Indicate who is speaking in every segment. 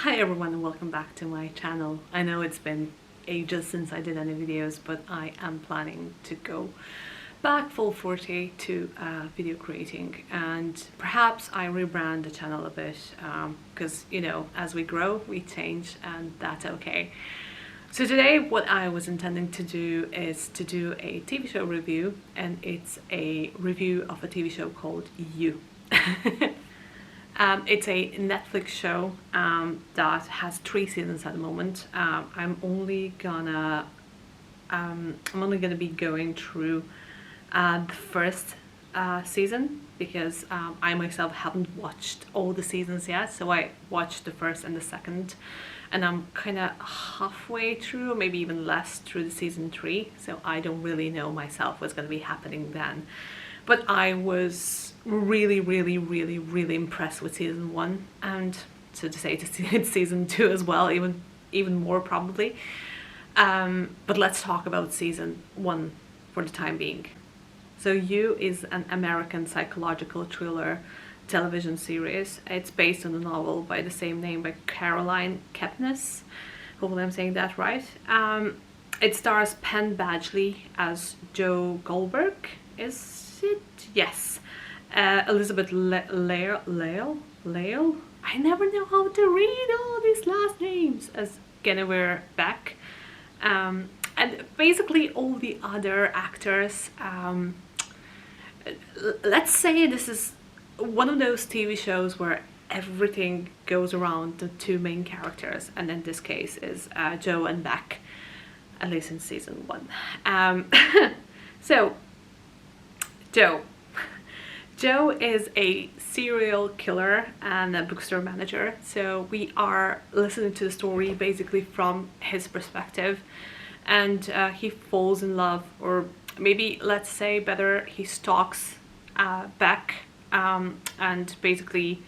Speaker 1: Hi everyone and welcome back to my channel. I know it's been ages since I did any videos, but I am planning to go back full 40 to video creating, and perhaps I rebrand the channel a bit because you know, as we grow we change, and that's okay. So today what I was intending to do is to do a TV show review, and it's a review of a TV show called You. It's a Netflix show that has 3 seasons at the moment. I'm only gonna be going through the first season because I myself haven't watched all the seasons yet. So I watched the first and the second, and I'm kind of halfway through, maybe even less, through the season 3. So I don't really know myself what's going to be happening then. But I was really impressed with season 1, and so to say it's season 2 as well, even more probably. But let's talk about season 1 for the time being. So You is an American psychological thriller television series. It's based on a novel by the same name by Caroline Kepnes. Hopefully I'm saying that right. It stars Penn Badgley as Joe Goldberg. Is it? Yes. Elizabeth Lale? I never know how to read all these last names. As Guinevere Beck. And basically all the other actors. Let's say this is one of those TV shows where everything goes around the 2 main characters, and in this case is Joe and Beck, at least in season 1. So Joe is a serial killer and a bookstore manager, so we are listening to the story basically from his perspective, and he falls in love, or maybe let's say better, he stalks Beck, and basically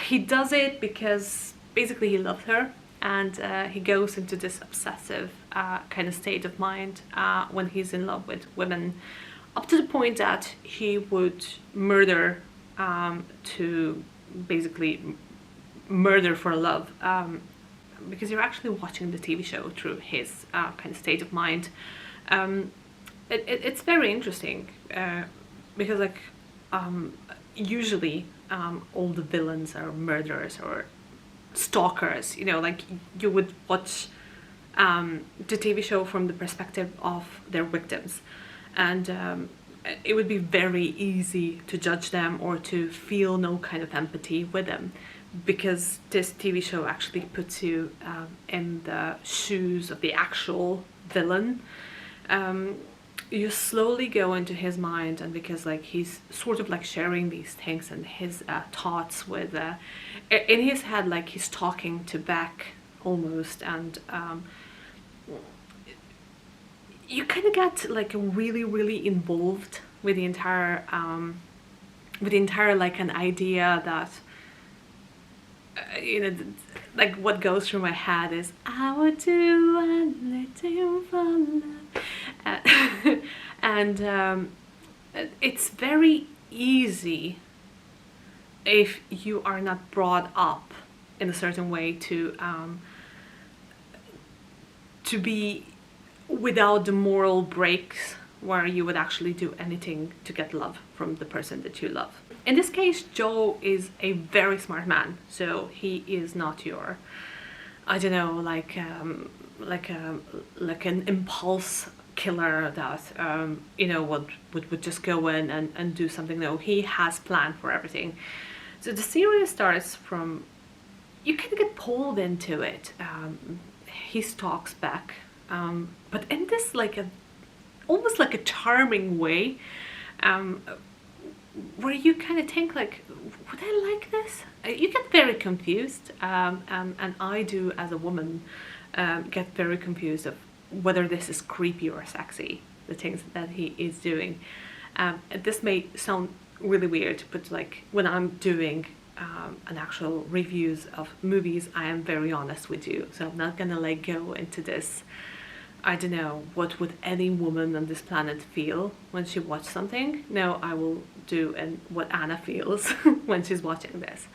Speaker 1: he does it because basically he loves her, and he goes into this obsessive kind of state of mind when he's in love with women, up to the point that he would murder to basically murder for love, because you're actually watching the TV show through his kind of state of mind. It's very interesting because like usually all the villains are murderers or stalkers, you know, like you would watch the TV show from the perspective of their victims, and it would be very easy to judge them or to feel no kind of empathy with them, because this TV show actually puts you in the shoes of the actual villain. You slowly go into his mind, and because like he's sort of like sharing these things and his thoughts with in his head, like he's talking to Beck almost, and you kind of get like really involved with the entire like an idea that you know, like what goes through my head is I would do anything for love. And it's very easy if you are not brought up in a certain way to be without the moral breaks where you would actually do anything to get love from the person that you love. In this case, Joe is a very smart man, so he is not your, I don't know, like an impulse killer that you know would just go in and do something. No, he has planned for everything. So the series starts from, you kind of get pulled into it. He stalks Beck, but in this like almost like a charming way, where you kind of think like, would I like this? You get very confused, and I do as a woman get very confused of whether this is creepy or sexy, the things that he is doing. This may sound really weird, but like when I'm doing an actual reviews of movies, I am very honest with you, so I'm not gonna like go into this, I don't know, what would any woman on this planet feel when she watched something. No, I will do and what Anna feels when she's watching this.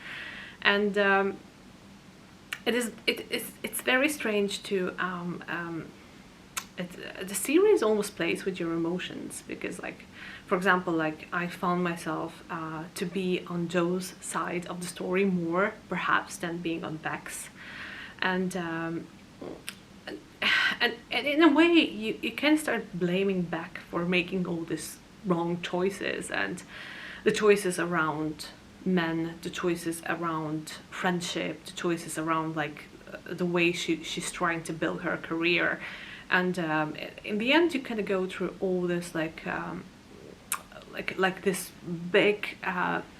Speaker 1: And it's very strange to the series almost plays with your emotions, because like, for example, like I found myself to be on Joe's side of the story more perhaps than being on Beck's, and and in a way you can start blaming Beck for making all these wrong choices, and the choices around men, the choices around friendship, the choices around like the way she's trying to build her career. And in the end you kind of go through all this like this big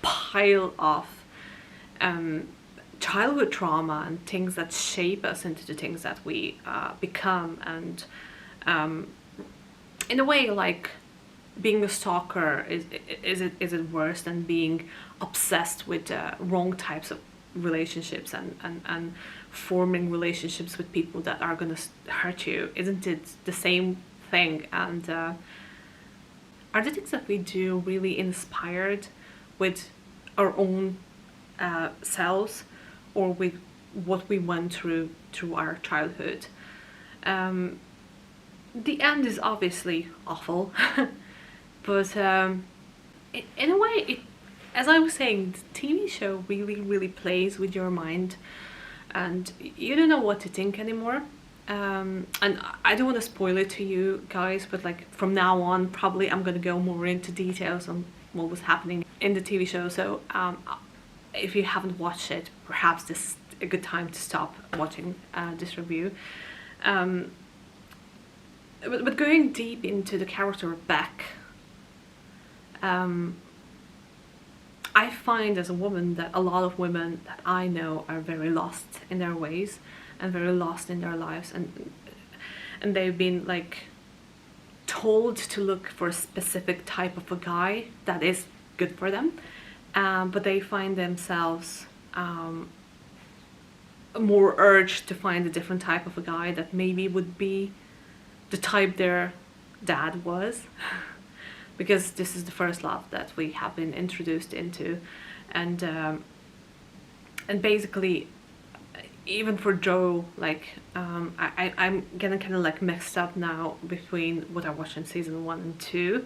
Speaker 1: pile of childhood trauma and things that shape us into the things that we become. And in a way, like, being a stalker, is it worse than being obsessed with wrong types of relationships and forming relationships with people that are going to hurt you? Isn't it the same thing? And are the things that we do really inspired with our own selves, or with what we went through our childhood? The end is obviously awful, but in a way, as I was saying, the TV show really plays with your mind, and you don't know what to think anymore. And I don't want to spoil it to you guys, but like from now on, probably I'm gonna go more into details on what was happening in the TV show. So if you haven't watched it, perhaps this is a good time to stop watching this review. But going deep into the character of Beck, I find as a woman that a lot of women that I know are very lost in their ways and very lost in their lives, and they've been like told to look for a specific type of a guy that is good for them, but they find themselves more urged to find a different type of a guy that maybe would be the type their dad was. Because this is the first love that we have been introduced into, and basically, even for Joe, like I'm getting kind of like mixed up now between what I watched in season 1 and 2,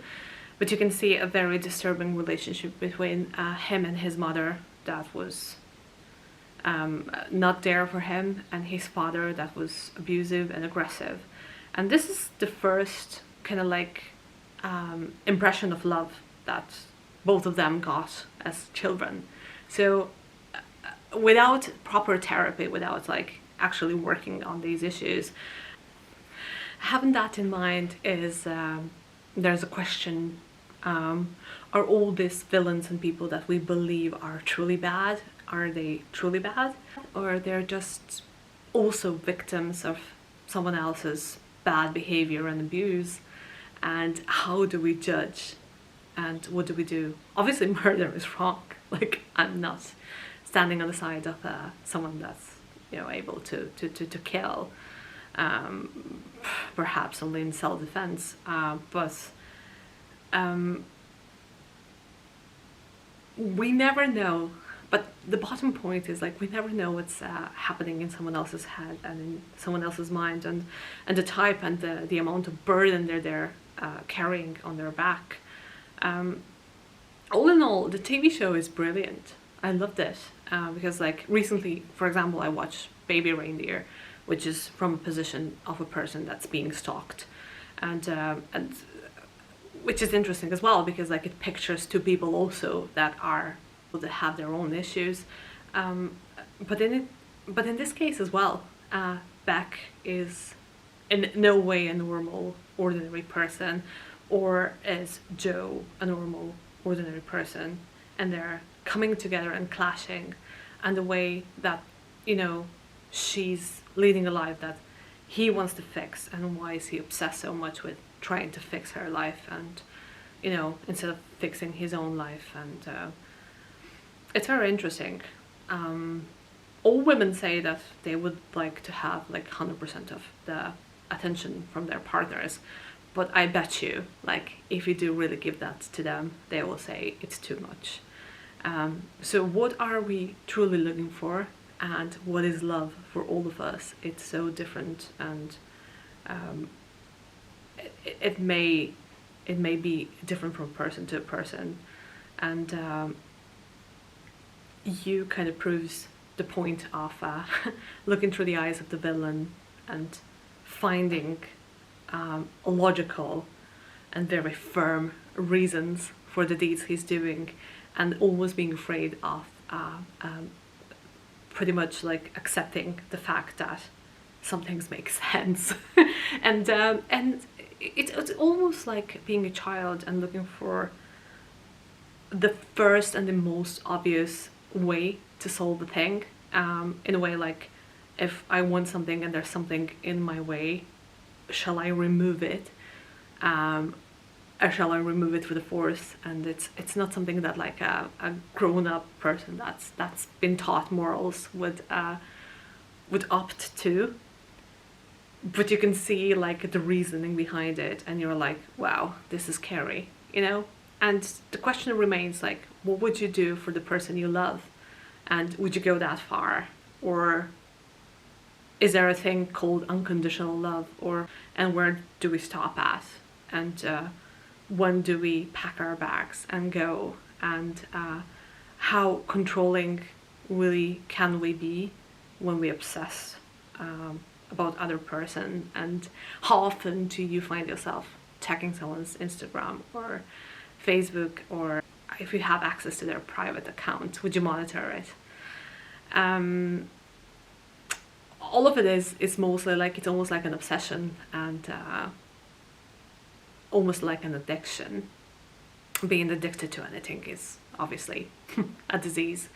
Speaker 1: but you can see a very disturbing relationship between him and his mother that was not there for him, and his father that was abusive and aggressive. And this is the first kind of like impression of love that both of them got as children. So without proper therapy, without like actually working on these issues, having that in mind is there's a question, are all these villains and people that we believe are truly bad, are they truly bad, or they're just also victims of someone else's bad behavior and abuse? And how do we judge, and what do we do? Obviously murder is wrong. Like, I'm not standing on the side of someone that's, you know, able to kill, perhaps only in self-defense, but we never know. But the bottom point is, like, we never know what's happening in someone else's head and in someone else's mind, and the type and the amount of burden they're carrying on their back. All in all, the TV show is brilliant. I loved it because, like, recently, for example, I watched Baby Reindeer, which is from a position of a person that's being stalked, and which is interesting as well, because like it pictures two people also that have their own issues, but in this case as well, Beck is in no way a normal ordinary person, or is Joe a normal ordinary person, and they're coming together and clashing, and the way that, you know, she's leading a life that he wants to fix, and why is he obsessed so much with trying to fix her life, and, you know, instead of fixing his own life. And it's very interesting. All women say that they would like to have like 100% of the attention from their partners, but I bet you, like, if you do really give that to them, they will say it's too much. So what are we truly looking for and what is love for all of us. It's so different, and it may be different from person to person, and you kind of proves the point of looking through the eyes of the villain and finding logical and very firm reasons for the deeds he's doing, and always being afraid of pretty much like accepting the fact that some things make sense. And it's almost like being a child and looking for the first and the most obvious way to solve a thing. In a way, like, if I want something and there's something in my way, shall I remove it? Or shall I remove it with a force? And it's not something that like a grown-up person that's been taught morals would opt to. But you can see like the reasoning behind it, and you're like, wow, this is scary, you know? And the question remains, like, what would you do for the person you love? And would you go that far? Or is there a thing called unconditional love? And where do we stop at? And when do we pack our bags and go? And how controlling really can we be when we obsess about other person? And how often do you find yourself checking someone's Instagram or Facebook, or if you have access to their private account, would you monitor it? All of it is mostly like, it's almost like an obsession, and almost like an addiction. Being addicted to anything is obviously a disease,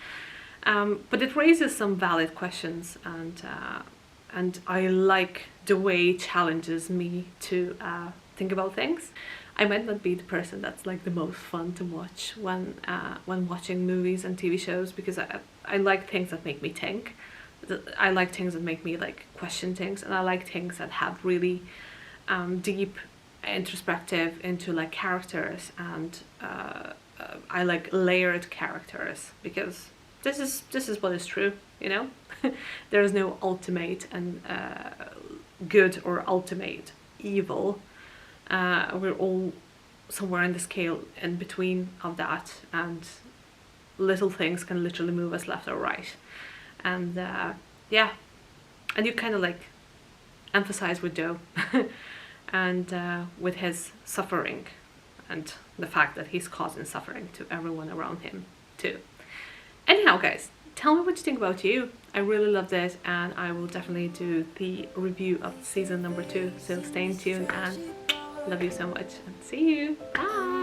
Speaker 1: but it raises some valid questions, and I like the way it challenges me to think about things. I might not be the person that's like the most fun to watch when watching movies and TV shows, because I like things that make me think. I like things that make me like question things, and I like things that have really deep introspective into like characters, and I like layered characters, because this is what is true, you know. There is no ultimate and good or ultimate evil. We're all somewhere in the scale in between of that, and little things can literally move us left or right. And yeah, and you kind of like emphasize with Joe and with his suffering, and the fact that he's causing suffering to everyone around him too. Anyhow, guys, tell me what you think about you. I really loved it, and I will definitely do the review of season number 2, so stay tuned, and love you so much, and see you. Bye.